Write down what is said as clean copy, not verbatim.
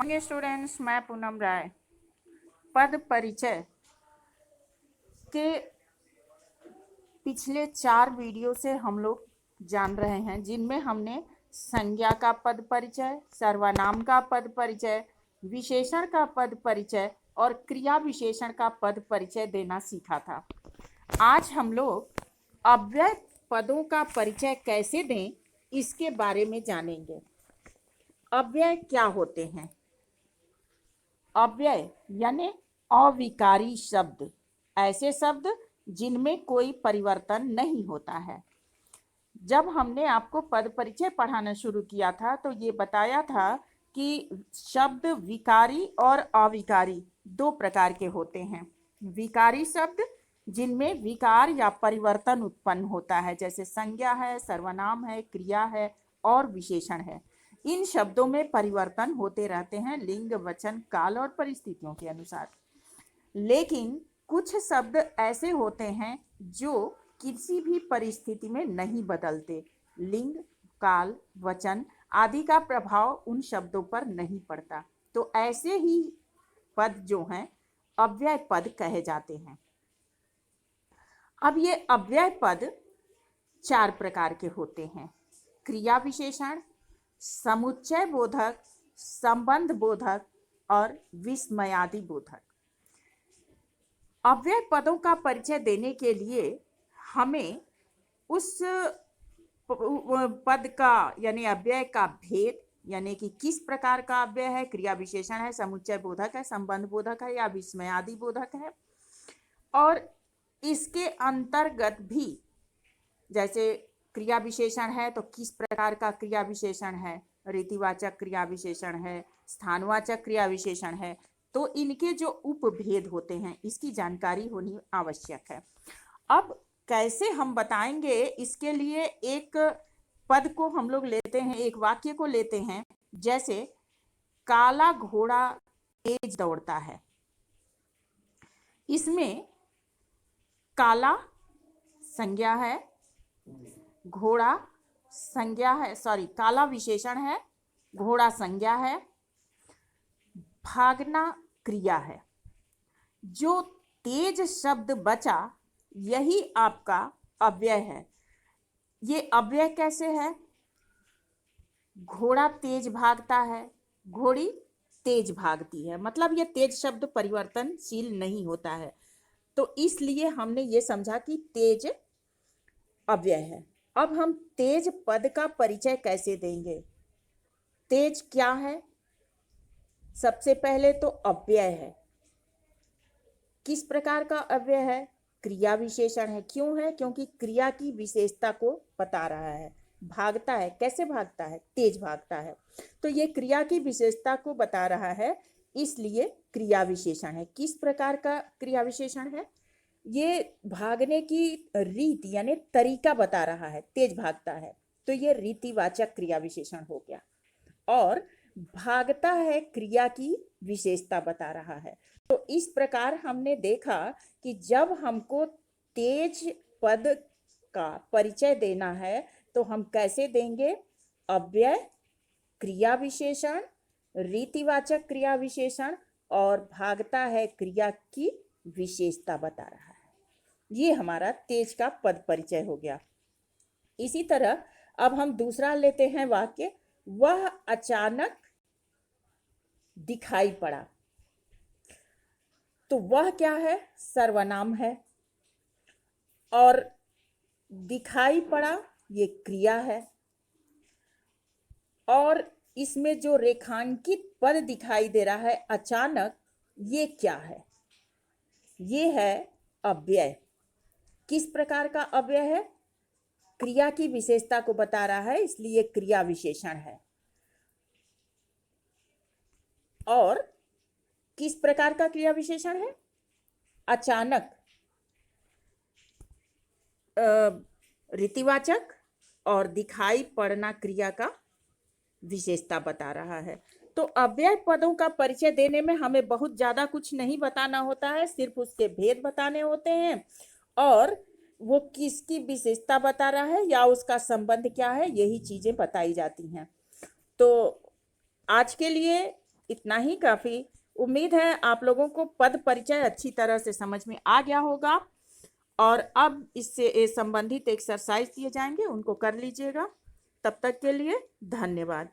Morning students, मैं पूनम राय। पद परिचय के पिछले 4 वीडियो से हम लोग जान रहे हैं, जिनमें हमने संज्ञा का पद परिचय, सर्वनाम का पद परिचय, विशेषण का पद परिचय और क्रिया विशेषण का पद परिचय देना सीखा था। आज हम लोग अव्यय पदों का परिचय कैसे दें, इसके बारे में जानेंगे। अव्यय क्या होते हैं? अव्यय यानी अविकारी शब्द, ऐसे शब्द जिनमें कोई परिवर्तन नहीं होता है। जब हमने आपको पद परिचय पढ़ाना शुरू किया था तो ये बताया था कि शब्द विकारी और अविकारी 2 प्रकार के होते हैं। विकारी शब्द जिनमें विकार या परिवर्तन उत्पन्न होता है, जैसे संज्ञा है, सर्वनाम है, क्रिया है और विशेषण है। इन शब्दों में परिवर्तन होते रहते हैं लिंग, वचन, काल और परिस्थितियों के अनुसार। लेकिन कुछ शब्द ऐसे होते हैं जो किसी भी परिस्थिति में नहीं बदलते। लिंग, काल, वचन आदि का प्रभाव उन शब्दों पर नहीं पड़ता, तो ऐसे ही पद जो हैं अव्यय पद कहे जाते हैं। अब ये अव्यय पद 4 प्रकार के होते हैं: क्रिया विशेषण, समुच्चय बोधक, संबंध बोधक और विस्मयादि बोधक। अव्यय पदों का परिचय देने के लिए हमें उस पद का यानी अव्यय का भेद, यानी कि किस प्रकार का अव्यय है, क्रिया विशेषण है, समुच्चय बोधक है, संबंध बोधक है या विस्मयादि बोधक है, और इसके अंतर्गत भी, जैसे क्रिया विशेषण है तो किस प्रकार का क्रिया विशेषण है, रीतिवाचक क्रिया विशेषण है, स्थानवाचक क्रिया विशेषण है, तो इनके जो उपभेद होते हैं इसकी जानकारी होनी आवश्यक है। अब कैसे हम बताएंगे, इसके लिए एक पद को हम लोग लेते हैं, एक वाक्य को लेते हैं, जैसे काला घोड़ा तेज दौड़ता है। इसमें काला संज्ञा है, घोड़ा संज्ञा है, काला विशेषण है, घोड़ा संज्ञा है, भागना क्रिया है। जो तेज शब्द बचा यही आपका अव्यय है। ये अव्यय कैसे है? घोड़ा तेज भागता है, घोड़ी तेज भागती है, मतलब ये तेज शब्द परिवर्तनशील नहीं होता है, तो इसलिए हमने ये समझा कि तेज अव्यय है। अब हम तेज पद का परिचय कैसे देंगे? तेज क्या है? सबसे पहले तो अव्यय है। किस प्रकार का अव्यय है? क्रिया विशेषण है। क्यों है? क्योंकि क्रिया की विशेषता को बता रहा है। भागता है, कैसे भागता है? तेज भागता है, तो ये क्रिया की विशेषता को बता रहा है, इसलिए क्रिया विशेषण है। किस प्रकार का क्रिया विशेषण है? ये भागने की रीति यानी तरीका बता रहा है, तेज भागता है, तो ये रीतिवाचक क्रिया विशेषण हो गया। और भागता है क्रिया की विशेषता बता रहा है। तो इस प्रकार हमने देखा कि जब हमको तेज पद का परिचय देना है तो हम कैसे देंगे? अव्यय, क्रिया विशेषण, रीतिवाचक क्रिया विशेषण और भागता है क्रिया की विशेषता बता रहा है। ये हमारा तेज का पद परिचय हो गया। इसी तरह अब हम दूसरा लेते हैं वाक्य, वह अचानक दिखाई पड़ा। तो वह क्या है? सर्वनाम है, और दिखाई पड़ा ये क्रिया है, और इसमें जो रेखांकित पद दिखाई दे रहा है अचानक, ये क्या है? ये है अव्यय। किस प्रकार का अव्यय है? क्रिया की विशेषता को बता रहा है, इसलिए क्रिया विशेषण है। और किस प्रकार का क्रिया विशेषण है? अचानक, रीतिवाचक, और दिखाई पड़ना क्रिया का विशेषता बता रहा है। तो अव्यय पदों का परिचय देने में हमें बहुत ज्यादा कुछ नहीं बताना होता है, सिर्फ उसके भेद बताने होते हैं और वो किसकी विशेषता बता रहा है या उसका संबंध क्या है, यही चीजें बताई जाती हैं। तो आज के लिए इतना ही काफ़ी। उम्मीद है आप लोगों को पद परिचय अच्छी तरह से समझ में आ गया होगा। और अब इससे संबंधित एक्सरसाइज दिए जाएंगे, उनको कर लीजिएगा। तब तक के लिए धन्यवाद।